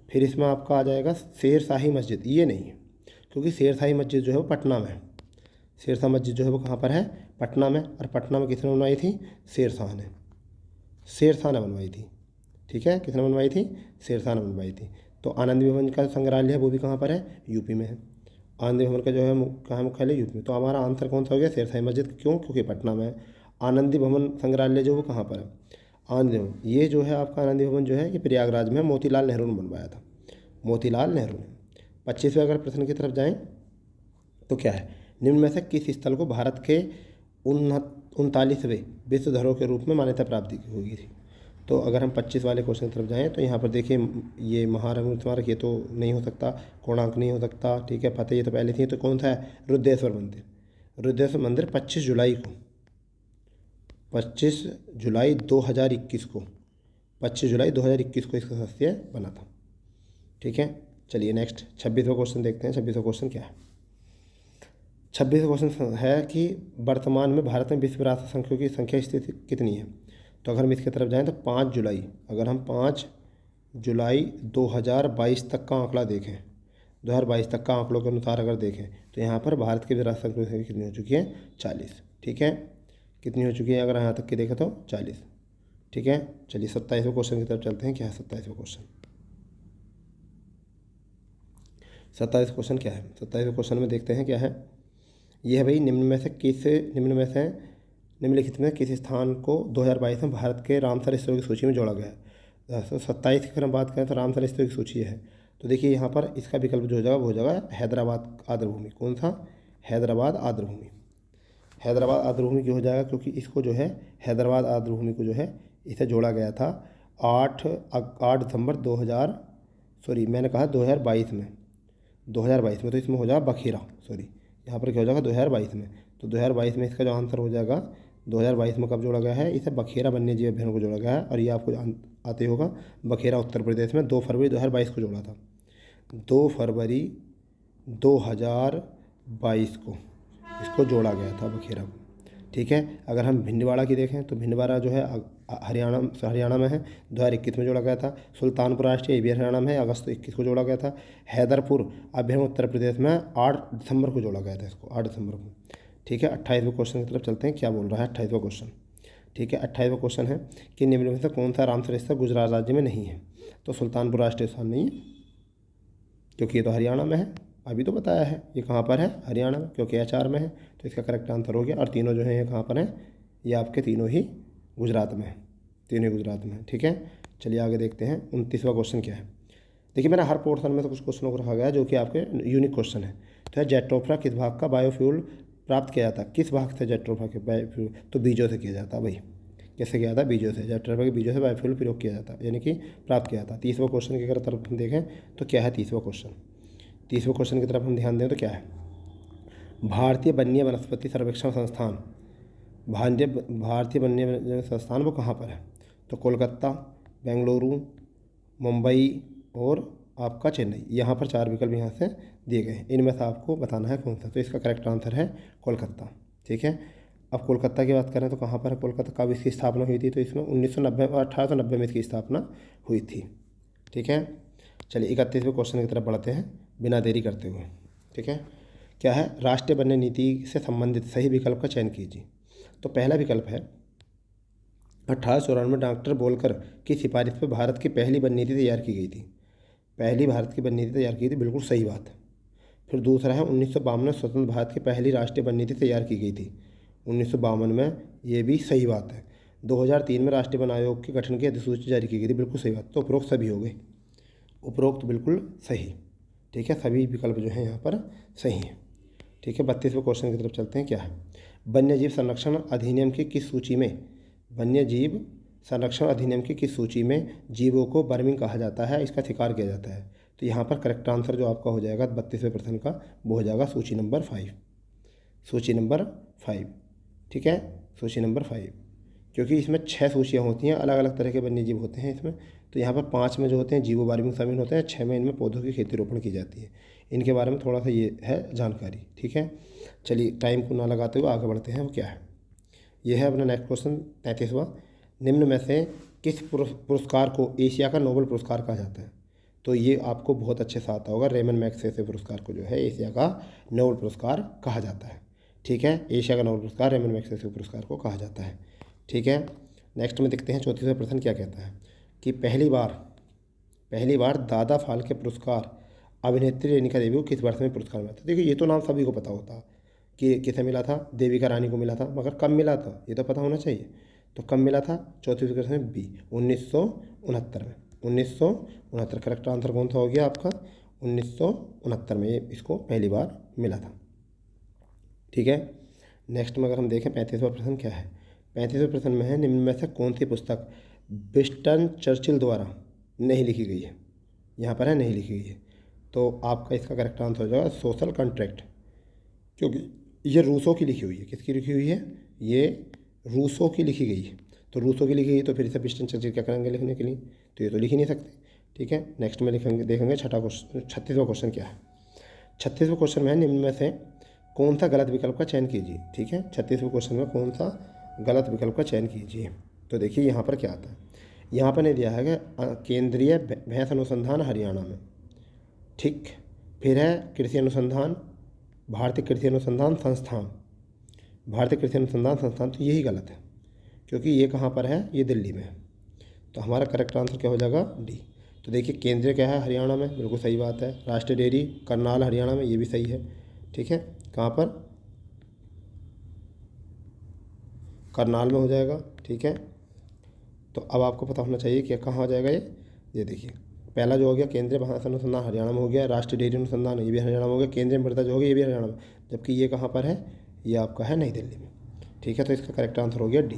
फिर इसमें आपका आ जाएगा शेर शाही मस्जिद, ये नहीं है, क्योंकि शेर शाही मस्जिद जो है वो पटना में है। शेर शाह मस्जिद जो है वो कहाँ पर है? पटना में। और पटना में किसने बनवाई थी? शेर शाह ने बनवाई थी। ठीक है, किसने बनवाई थी? शेर शाह ने बनवाई थी। तो आनंदी भवन का संग्रहालय है, वो भी कहाँ पर है? यूपी में है। आनंदी भवन का जो है कहाँ मुख्यालय? यूपी में। तो हमारा आंसर कौन सा हो गया? शेर शाही मस्जिद। क्यों? क्योंकि पटना में है। आनंदी भवन संग्रहालय जो वो कहाँ पर है? आनंदी भवन, ये जो है आपका आनंदी भवन जो है ये प्रयागराज में, मोतीलाल नेहरू ने बनवाया था, मोतीलाल नेहरू ने। 25वें अगर प्रश्न की तरफ जाएँ तो क्या है? निम्न में से किस स्थल को भारत के 39वें विश्व धरोहर के रूप में मान्यता प्राप्ति हुई थी? तो अगर हम 25 वाले क्वेश्चन की तरफ जाएँ तो यहाँ पर देखिए ये महारंग स्मारक, ये तो नहीं हो सकता। कोणार्क नहीं हो सकता। ठीक है, फतेह ये तो पहले थी। तो कौन सा है? रुद्रेश्वर मंदिर। रुद्रेश्वर मंदिर 25 जुलाई 2021 को 25 जुलाई 2021 को इसका सदस्य बना था। ठीक है, चलिए नेक्स्ट 26वां क्वेश्चन देखते हैं। 26वां क्वेश्चन क्या है? 26वां क्वेश्चन है कि वर्तमान में भारत में विश्व विरासत संख्या की स्थिति कितनी है? तो अगर हम इसकी तरफ जाएँ तो 5 जुलाई, अगर हम 5 जुलाई 2022 तक का आंकड़ा देखें, 2022 तक का आंकड़ों के अनुसार अगर देखें तो यहाँ पर भारत की विरासत संस्कृति कितनी हो चुकी है? 40। ठीक है, कितनी हो चुकी है अगर यहाँ तक की देखें तो 40। ठीक है, चलिए 27वें क्वेश्चन की तरफ चलते हैं। क्या है 27वां क्वेश्चन? 27वां क्वेश्चन क्या है? 27वें क्वेश्चन में देखते हैं क्या है। यह है भाई, निम्नलिखित में किस स्थान को 2022 में भारत के रामसर स्थलों की सूची में जोड़ा गया है? तो 27 की अगर हम बात करें तो रामसर स्थलों की सूची है, तो देखिए यहाँ पर इसका विकल्प जो हो जाएगा वो हो जाएगा हैदराबाद आर्द्रभूमि। कौन सा? हैदराबाद आर्द्रभूमि। हैदराबाद आर्द्रभूमि क्यों हो जाएगा? क्योंकि इसको जो है हैदराबाद आर्द्रभूमि को जो है इसे जोड़ा गया था 8 दिसंबर 2000, सॉरी मैंने कहा 2022 में, 2022 में, तो इसमें हो जाएगा बखेरा, सॉरी यहाँ पर क्या हो जाएगा 2022 में। तो 2022 में इसका जो आंसर हो जाएगा, 2022 में कब जोड़ा गया है? इसे बखेरा वन्य जीव अभ्यारण्य को जोड़ा गया है। और ये आपको आते होगा, बखेरा उत्तर प्रदेश में 2 फरवरी 2022 को जोड़ा था, 2 फरवरी 2022 को इसको जोड़ा गया था बखेरा को। ठीक है, अगर हम भिंडवाड़ा की देखें तो भिंडवाड़ा जो है हरियाणा में है, 2021 में जोड़ा गया था। सुल्तानपुर राष्ट्रीय, ये भी हरियाणा में है, अगस्त 21 को जोड़ा गया था। हैदरपुर अभ्यारण्य उत्तर प्रदेश में 8 दिसंबर को जोड़ा गया था इसको, 8 दिसंबर को। ठीक है, 28वें क्वेश्चन की तरफ चलते हैं। क्या बोल रहा है 28वां क्वेश्चन? ठीक है, 28वां क्वेश्चन है कि निम्न में से कौन सा रामसर स्थल गुजरात राज्य में नहीं है? तो सुल्तानपुर राष्ट्रीय स्थान नहीं है, क्योंकि ये तो हरियाणा में है, अभी तो बताया है। ये कहाँ पर है? हरियाणा में, क्योंकि HR में है, तो इसका करेक्ट आंसर हो गया। और तीनों जो हैं ये कहाँ पर हैं? ये आपके तीनों ही गुजरात में है, तीनों ही गुजरात में है। ठीक है, चलिए आगे देखते हैं। 29वां क्वेश्चन क्या है? देखिए मैंने हर पोर्शन में तो कुछ क्वेश्चनों को रखा गया है जो कि आपके यूनिक क्वेश्चन है। तो है जेट्रोफा किस भाग का बायोफ्यूल प्राप्त किया जाता है? किस भाग से जेट्रोफा के बायोफ्यूल? तो बीजों से किया जाता है भाई। कैसे किया जाता है? बीजों से। जेट्रोफा के बीजों से बायोफ्यूल प्रयोग किया जाता है, यानी कि प्राप्त किया जाता है। 30वां क्वेश्चन की अगर तरफ हम देखें तो क्या है 30वां क्वेश्चन? 30वें क्वेश्चन की तरफ हम ध्यान दें तो क्या है? भारतीय वन्य वनस्पति सर्वेक्षण संस्थान, भारतीय वन्य संस्थान वो कहाँ पर है? तो कोलकाता, बेंगलुरु, मुंबई और आपका चेन्नई। यहाँ पर 4 विकल्प यहाँ से दिए गए हैं, इनमें से आपको बताना है कौन सा। तो इसका करेक्ट आंसर है कोलकाता। ठीक है, अब कोलकाता की बात करें तो कहाँ पर है कोलकाता? कब इसकी स्थापना हुई थी? तो इसमें 1990 और 1890 में इसकी स्थापना हुई थी। ठीक है, चलिए 31वें क्वेश्चन की तरफ बढ़ते हैं बिना देरी करते हुए। ठीक है, क्या है? राष्ट्रीय वन्य नीति से संबंधित सही विकल्प का चयन कीजिए। तो पहला विकल्प है 1894 में डॉक्टर बोलकर की सिफारिश पर भारत की पहली वन नीति तैयार की गई थी। पहली भारत की वन नीति तैयार की थी, बिल्कुल सही बात है। फिर दूसरा है 1952 में स्वतंत्र भारत की पहली राष्ट्रीय वन नीति तैयार की गई थी, 1952 में, ये भी सही बात है। 2003 में राष्ट्रीय वन आयोग के गठन की अधिसूचना जारी की गई थी, बिल्कुल सही बात। तो उपरोक्त सभी हो गए, उपरोक्त बिल्कुल सही। ठीक है, सभी विकल्प जो हैं यहाँ पर सही हैं। ठीक है, 32वें क्वेश्चन की तरफ चलते हैं। क्या है? वन्यजीव संरक्षण अधिनियम की किस सूची में, वन्यजीव संरक्षण अधिनियम की किस सूची में जीवों को वर्मिंग कहा जाता है, इसका शिकार किया जाता है? तो यहाँ पर करेक्ट आंसर जो आपका हो जाएगा 32वें प्रश्न का, वो हो जाएगा सूची नंबर 5, सूची नंबर 5। ठीक है, सूची नंबर 5, क्योंकि इसमें 6 सूचियाँ होती हैं, अलग अलग तरह के वन्यजीव होते हैं इसमें। तो यहाँ पर 5 में जो होते हैं जीवो वार्मिंग शामिल होते हैं, 6 में इनमें पौधों की खेती रोपण की जाती है। इनके बारे में थोड़ा सा ये है जानकारी। ठीक है, चलिए टाइम को ना लगाते हुए आगे बढ़ते हैं। वो क्या है? ये है अपना नेक्स्ट क्वेश्चन 33वां। निम्न में से किस पुरस्कार को एशिया का नोबेल पुरस्कार कहा जाता है? तो ये आपको बहुत अच्छे से आता होगा। रेमन मैग्सेसे पुरस्कार को जो है एशिया का नोबेल पुरस्कार कहा जाता है। ठीक है, एशिया का नोबेल पुरस्कार रेमन मैग्सेसे पुरस्कार को कहा जाता है। ठीक है, नेक्स्ट में देखते हैं 34वां प्रश्न क्या कहता है कि पहली बार दादा फाल्के पुरस्कार अभिनेत्री रेणुका देवी को किस वर्ष में पुरस्कार मिला था? देखिए ये तो नाम सभी को पता होता कि किसे मिला था, देविका रानी को मिला था, मगर कब मिला था ये तो पता होना चाहिए। तो कब मिला था? 34वें प्रश्न में बी, 1969 में, 1969। करेक्ट आंसर कौन सा हो गया आपका? 1969 में ये इसको पहली बार मिला था। ठीक है, नेक्स्ट में अगर हम देखें 35वां प्रश्न क्या है? 35वें प्रश्न में है निम्न में से कौन सी पुस्तक विंस्टन चर्चिल द्वारा नहीं लिखी गई है? यहाँ पर है नहीं लिखी गई है, तो आपका इसका करेक्ट आंसर हो जाएगा सोशल कॉन्ट्रैक्ट, क्योंकि ये रूसो की लिखी हुई है। किसकी लिखी हुई है? ये रूसो की लिखी गई है। तो रूसो की लिखी गई तो फिर इसे विंस्टन चर्चिल क्या करेंगे लिखने के लिए? तो ये तो लिख ही नहीं सकते। ठीक है, नेक्स्ट में लिखेंगे, देखेंगे 36वां क्वेश्चन क्या है? 36वें क्वेश्चन में है निम्न में से कौन सा गलत विकल्प का चयन कीजिए? ठीक है, 36वें क्वेश्चन में कौन सा गलत विकल्प का चयन कीजिए? तो देखिए यहाँ पर क्या आता है, यहाँ पर नहीं दिया है कि केंद्रीय भैंस अनुसंधान हरियाणा में, ठीक। फिर है कृषि अनुसंधान, भारतीय कृषि अनुसंधान संस्थान, भारतीय कृषि अनुसंधान संस्थान, तो यही गलत है क्योंकि ये कहाँ पर है, ये दिल्ली में है। तो हमारा करेक्ट आंसर क्या हो जाएगा, डी। तो देखिए केंद्रीय क्या है, हरियाणा में, बिल्कुल सही बात है। राष्ट्रीय डेयरी करनाल हरियाणा में, ये भी सही है, ठीक है। कहाँ पर, करनाल में हो जाएगा, ठीक है। तो अब आपको पता होना चाहिए कि कहाँ हो जाएगा ये देखिए पहला जो हो गया केंद्रीय भाषा अनुसंधान हरियाणा में हो गया, राष्ट्रीय डेयरी अनुसंधान ये भी हरियाणा में हो गया, केंद्रीय मृदा जो हो गया ये भी हरियाणा में, जबकि ये कहाँ पर है, ये आपका है नई दिल्ली में, ठीक है। तो इसका करेक्ट आंसर हो गया डी।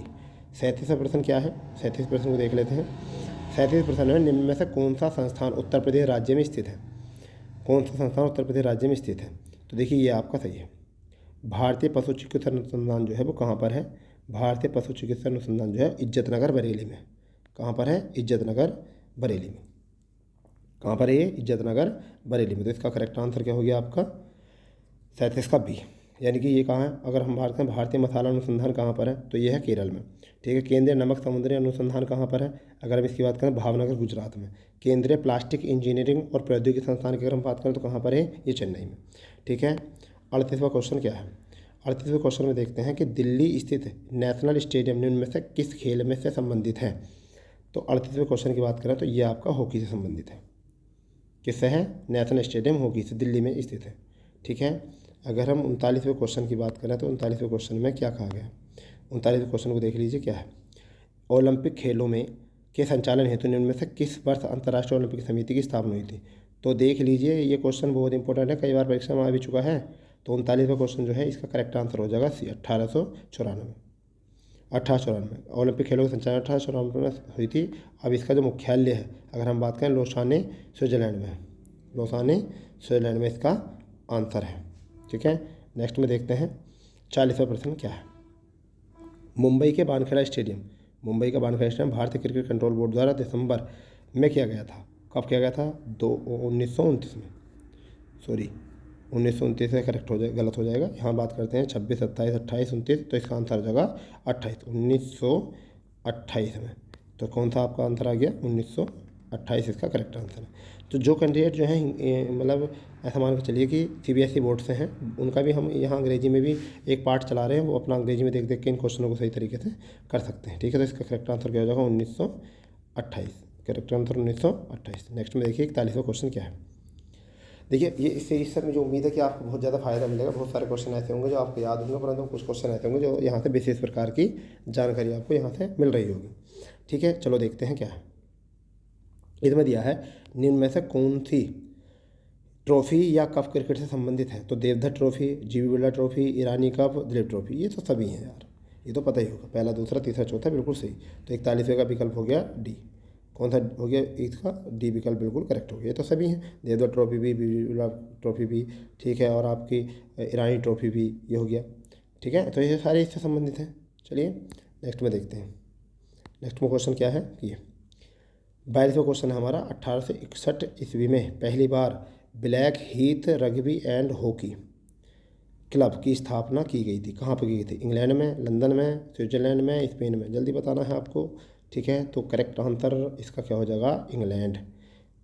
37वां प्रश्न क्या है, 37 प्रश्न को देख लेते हैं। 37 प्रश्न में निम्न में से कौन सा संस्थान उत्तर प्रदेश राज्य में स्थित है, कौन सा संस्थान उत्तर प्रदेश राज्य में स्थित है। तो देखिए ये आपका सही है, भारतीय पशु चिकित्सा अनुसंधान जो है वो कहाँ पर है, भारतीय पशु चिकित्सा अनुसंधान जो है इज्जतनगर बरेली में। कहाँ पर है, इज्जतनगर बरेली में। कहाँ पर है ये, इज्जतनगर बरेली में। तो इसका करेक्ट आंसर क्या हो गया आपका 37 का बी, यानी कि ये कहाँ है। अगर हम बात करें भारतीय मसाला अनुसंधान कहाँ पर है, तो ये है केरल में, ठीक है। केंद्रीय नमक समुद्री अनुसंधान कहाँ पर है, अगर हम इसकी बात करें भावनगर गुजरात में। केंद्रीय प्लास्टिक इंजीनियरिंग और प्रौद्योगिकी संस्थान की अगर हम बात करें तो कहाँ पर है, ये चेन्नई में, ठीक है। 38वां क्वेश्चन क्या है, 38वें क्वेश्चन में देखते हैं कि दिल्ली स्थित नेशनल स्टेडियम निम्न में से किस खेल में से संबंधित है। तो 38वें क्वेश्चन की बात करें तो ये आपका हॉकी से संबंधित है। किससे है, नेशनल स्टेडियम हॉकी से दिल्ली में स्थित है, ठीक है। अगर हम 39वें क्वेश्चन की बात करें तो 39वें क्वेश्चन में क्या कहा गया, 39वें क्वेश्चन को देख लीजिए क्या है। ओलंपिक खेलों में के संचालन हेतु निम्न में से किस वर्ष अंतर्राष्ट्रीय ओलंपिक समिति की स्थापना हुई थी। तो देख लीजिए ये क्वेश्चन बहुत इंपॉर्टेंट है, कई बार परीक्षा में आ भी चुका है। तो 39वां क्वेश्चन जो है इसका करेक्ट आंसर हो जाएगा सी, 1894। ओलंपिक खेलों का संचालन 1894 में हुई थी। अब इसका जो मुख्यालय है अगर हम बात करें लोसाने स्विट्जरलैंड में, लोसाने स्विट्जरलैंड में इसका आंसर है, ठीक है। नेक्स्ट में देखते हैं 40वां प्रश्न क्या है। मुंबई के वानखेड़ा स्टेडियम, मुंबई का वानखेड़ा स्टेडियम भारतीय क्रिकेट कंट्रोल बोर्ड द्वारा दिसंबर में किया गया था। कब किया गया था, 1929 में, सॉरी 1929 से करेक्ट हो जाए, गलत हो जाएगा। यहाँ बात करते हैं 26, 27, 28, 29, तो इसका आंसर हो जाएगा 28, 1928 में। तो कौन सा आपका आंसर आ गया, 1928 इसका करेक्ट आंसर है। तो जो कैंडिडेट जो है मतलब ऐसा मान के चलिए कि CBSE बोर्ड से हैं, उनका भी हम यहाँ अंग्रेजी में भी एक पार्ट चला रहे हैं, वो अपना अंग्रेजी में देख देख के इन क्वेश्चनों को सही तरीके से कर सकते हैं, ठीक है। तो इसका करेक्ट आंसर क्या हो जाएगा, 1928, करेक्ट आंसर 1928। नेक्स्ट में देखिए 41वां क्वेश्चन क्या है। देखिए ये इससे मुझे उम्मीद है कि आपको बहुत ज़्यादा फायदा मिलेगा। बहुत सारे क्वेश्चन ऐसे होंगे जो आपको याद होंगे, परंतु कुछ क्वेश्चन ऐसे होंगे जो यहाँ से विशेष प्रकार की जानकारी आपको यहाँ से मिल रही होगी, ठीक है। चलो देखते हैं क्या है। इसमें दिया है निम्न में से कौन सी ट्रॉफी या कप क्रिकेट से संबंधित है। तो देवधर ट्रॉफी, जीवी बिरला ट्रॉफी, ईरानी कप, दिलीप ट्रॉफी, ये तो सभी हैं यार, ये तो पता ही होगा। पहला, दूसरा, तीसरा, चौथा बिल्कुल सही। तो 41वें का विकल्प हो गया डी। कौन सा हो गया, इसका डी विकल्प बिल्कुल करेक्ट हो गया। ये तो सभी हैं, देवधर ट्रॉफी भी, बिरला ट्रॉफी भी, ठीक है, और आपकी ईरानी ट्रॉफी भी, ये हो गया, ठीक है। तो ये सारे इससे संबंधित हैं। चलिए नेक्स्ट में देखते हैं। नेक्स्ट में क्वेश्चन क्या है कि 42वां क्वेश्चन है हमारा। 1861 ईस्वी में पहली बार Blackheath rugby and hockey club की स्थापना की गई थी। कहाँ पर की गई थी, इंग्लैंड में, लंदन में, स्विट्जरलैंड में, स्पेन में, जल्दी बताना है आपको, ठीक है। तो करेक्ट आंसर इसका क्या हो जाएगा, इंग्लैंड,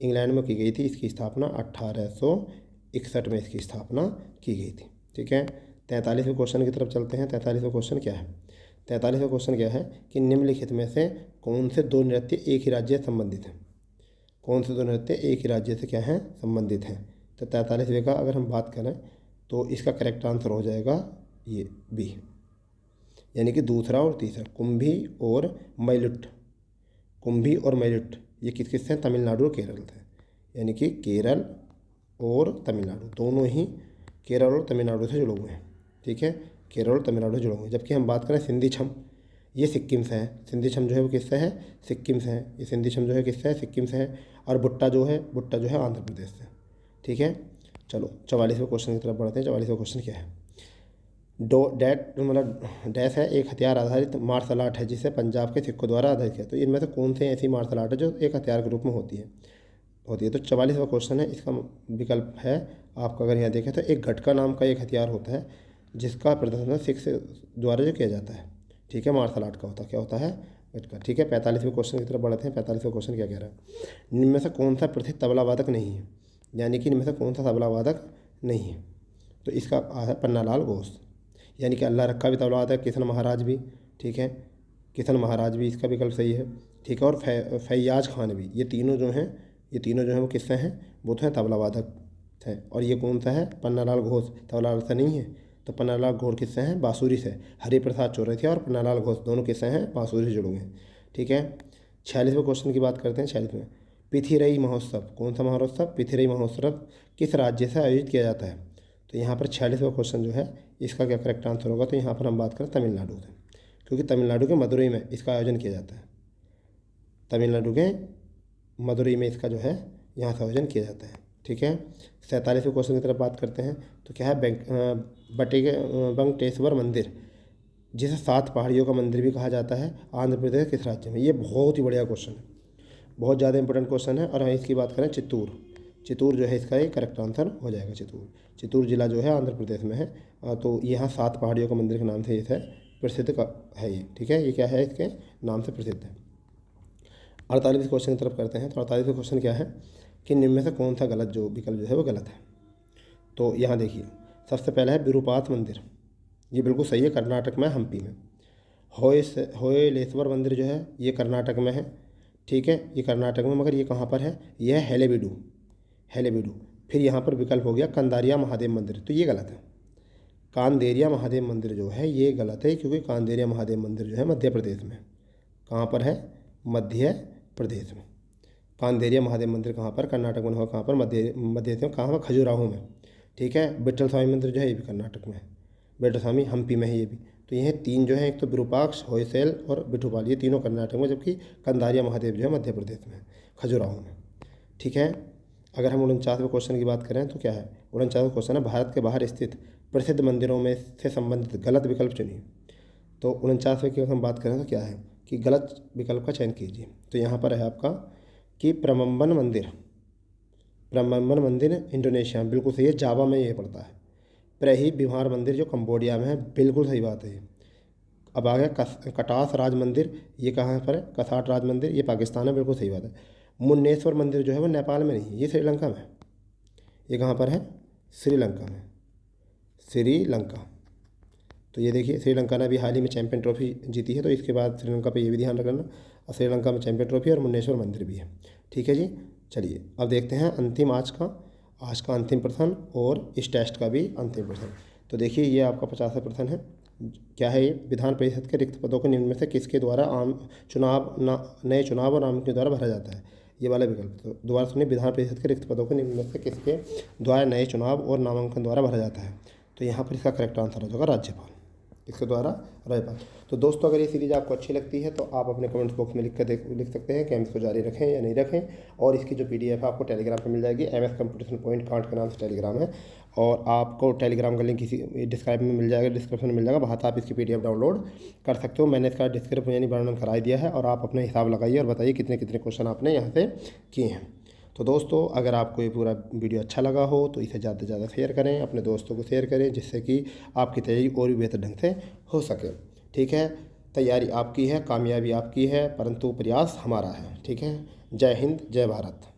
इंग्लैंड में की गई थी इसकी स्थापना। 1861 में इसकी स्थापना की गई थी, ठीक है। 43वें क्वेश्चन की तरफ चलते हैं। 43वां क्वेश्चन क्या है, 43वां क्वेश्चन क्या है कि निम्नलिखित में से कौन से दो नृत्य एक ही राज्य से संबंधित हैं, कौन से दो नृत्य एक ही राज्य से क्या हैं, संबंधित हैं। तो 43वें का अगर हम बात करें तो इसका करेक्ट आंसर हो जाएगा ये बी, यानी कि दूसरा और तीसरा, कुंभी और मैलुट। कुंभी और मैलुट ये किस किस से, तमिलनाडु और केरल से, यानी कि केरल और तमिलनाडु दोनों ही केरल और तमिलनाडु से जुड़े हुए हैं, ठीक है, केरल और तमिलनाडु से जुड़े हुए हैं। जबकि हम बात करें सिंधी छम, ये सिक्किम से है। सिंधी छम जो है वो किससे है, सिक्किम से है। ये सिंधी छम जो है किससे है, सिक्किम से है। और भुट्टा जो है आंध्र प्रदेश से, ठीक है। चलो 44वें क्वेश्चन की तरफ बढ़ते हैं। 44वां क्वेश्चन क्या है, डैट मतलब डैश है एक हथियार आधारित मार्शल आर्ट है जिसे पंजाब के सिखों द्वारा आधारित किया। तो इनमें से कौन से ऐसी मार्शल आर्ट है जो एक हथियार के रूप में होती है। तो 44वां क्वेश्चन है, इसका विकल्प है आपका अगर यहाँ देखें तो एक गटका नाम का एक हथियार होता है जिसका प्रदर्शन सिख द्वारा जो किया जाता है, ठीक है, मार्शल आर्ट का होता है, क्या होता है, का। ठीक है, 45वें क्वेश्चन की तरफ बढ़ते हैं। 45वां क्वेश्चन क्या कह रहा है, निम्न में से कौन सा प्रसिद्ध तबला वादक नहीं है, यानी कि इनमें से कौन सा तबला वादक नहीं है। तो इसका है पन्नालाल घोष, यानी कि अल्लाह रखा भी तबला वादक, किशन महाराज भी। ठीक है, किशन महाराज भी इसका विकल्प सही है। ठीक है, और फैयाज खान भी, ये तीनों जो हैं वो किससे हैं, वो तो हैं तबला वादक थे। और ये कौन सा है, पन्नालाल घोष, तबला वादक नहीं है। तो पन्नालाल घोष किससे हैं, बांसुरी से। हरिप्रसाद चौरसिया और पन्नालाल घोष दोनों किससे हैं, बांसुरी से जुड़े हुए हैं। ठीक है, 46वें क्वेश्चन की बात करते हैं। 46वें, पिथिरई महोत्सव, कौन सा महोत्सव, पिथिरई महोत्सव किस राज्य से आयोजित किया जाता है। तो यहाँ पर 46वां क्वेश्चन जो है इसका क्या करेक्ट आंसर होगा, तो यहाँ पर हम बात करें तमिलनाडु से, क्योंकि तमिलनाडु के मदुरई में इसका आयोजन किया जाता है। तमिलनाडु के मदुरई में इसका जो है यहाँ से आयोजन किया जाता है। ठीक है, 47वें क्वेश्चन की तरफ बात करते हैं। तो क्या है, वेंकटेश्वर मंदिर, जिसे 7 पहाड़ियों का मंदिर भी कहा जाता है, आंध्र प्रदेश किस राज्य में। ये बहुत ही बढ़िया क्वेश्चन है, बहुत ज़्यादा इंपॉर्टेंट क्वेश्चन है। और इसकी बात करें चित्तूर जो है इसका एक करेक्ट आंसर हो जाएगा। चित्तूर जिला जो है आंध्र प्रदेश में है। तो यहाँ 7 पहाड़ियों का मंदिर के नाम से इसे प्रसिद्ध है ये। ठीक है, ये क्या है, इसके नाम से प्रसिद्ध है। 48वें क्वेश्चन की तरफ करते हैं। तो 48वें क्वेश्चन क्या है कि निम्न में से कौन सा गलत जो विकल्प जो है वो गलत है। तो यहाँ देखिए, सबसे पहला है विरूपाक्ष मंदिर, ये बिल्कुल सही है, कर्नाटक में, हम्पी में। होयलेश्वर मंदिर जो है ये कर्नाटक में है। ठीक है, ये कर्नाटक में, मगर ये कहाँ पर है, ये है हेलेबीडू। फिर यहाँ पर विकल्प हो गया कंदारिया महादेव मंदिर, तो ये गलत है। कांदेरिया महादेव मंदिर जो है ये गलत है, क्योंकि कांदेरिया महादेव मंदिर जो है मध्य प्रदेश में, कहाँ पर है, मध्य प्रदेश में। कांदेरिया महादेव मंदिर कहाँ पर, कर्नाटक में होगा, कहाँ पर, मध्य प्रदेश में, कहाँ पर, खजुराहो में। ठीक है, विट्ठल स्वामी मंदिर जो है ये भी कर्नाटक में है, विट्ठल स्वामी हम्पी में है ये भी। तो ये 3 जो है, एक तो विरूपाक्ष, होयसेल और बिठूपाल, ये तीनों कर्नाटक में, जबकि कंदारिया महादेव जो है मध्य प्रदेश में, खजुराहो में। ठीक है, अगर हम 49वें क्वेश्चन की बात करें तो क्या है, 49वां क्वेश्चन है भारत के बाहर स्थित प्रसिद्ध मंदिरों में से संबंधित गलत विकल्प चुनिए। तो 49वें की हम बात करें तो क्या है कि गलत विकल्प का चयन कीजिए। तो यहाँ पर है आपका कि प्रम्बन मंदिर इंडोनेशिया में, बिल्कुल सही है, जावा में ये पड़ता है। प्रही बिहार मंदिर जो कंबोडिया में है, बिल्कुल सही बात है। अब आ गया कटास राज मंदिर, ये कहाँ पर है, कसाट राज मंदिर, ये पाकिस्तान है, बिल्कुल सही बात है। मुन्नेश्वर मंदिर जो है वो नेपाल में नहीं, ये श्रीलंका में। ये कहाँ पर है, श्रीलंका में, श्रीलंका। तो ये देखिए, श्रीलंका ने अभी हाल ही में चैंपियन ट्रॉफी जीती है, तो इसके बाद श्रीलंका पे ये भी ध्यान रखना, और श्रीलंका में चैंपियन ट्रॉफी और मुन्नेश्वर मंदिर भी है। ठीक है जी, चलिए अब देखते हैं अंतिम आज का अंतिम प्रश्न और इस टेस्ट का भी अंतिम प्रश्न। तो देखिए, ये आपका 50वां प्रश्न है। क्या है ये, विधान परिषद के रिक्त पदों को निम्न में से किसके द्वारा नए चुनाव और नाम के द्वारा भरा जाता है, ये वाला विकल्प। तो दोबारा सुनिए, विधान परिषद के रिक्त पदों को निम्न में से किसके द्वारा नए चुनाव और नामांकन द्वारा भरा जाता है। तो यहाँ पर इसका करेक्ट आंसर हो जाएगा राज्यपाल, इसके द्वारा राज्यपाल। तो दोस्तों, अगर ये सीरीज़ आपको अच्छी लगती है तो आप अपने कमेंट्स बॉक्स में लिख सकते हैं कि हम इसको जारी रखें या नहीं रखें। और इसकी जो PDF है आपको टेलीग्राम पे मिल जाएगी, MS कंपटीशन पॉइंट कांट के नाम से टेलीग्राम है, और आपको टेलीग्राम का लिंक किसी डिस्क्रिप्शन में मिल जाएगा, वहाँ से आप इसकी PDF डाउनलोड कर सकते हो। मैंने इसका डिस्क्रिप्शन यानी वर्णन करा दिया है, और आप अपने हिसाब लगाइए और बताइए कितने कितने क्वेश्चन आपने यहाँ से किए हैं। तो दोस्तों, अगर आपको ये पूरा वीडियो अच्छा लगा हो तो इसे ज़्यादा से ज़्यादा शेयर करें, अपने दोस्तों को शेयर करें, जिससे कि आपकी तैयारी और भी बेहतर ढंग से हो सके। ठीक है, तैयारी आपकी है, कामयाबी आपकी है, परंतु प्रयास हमारा है। ठीक है, जय हिंद, जय भारत।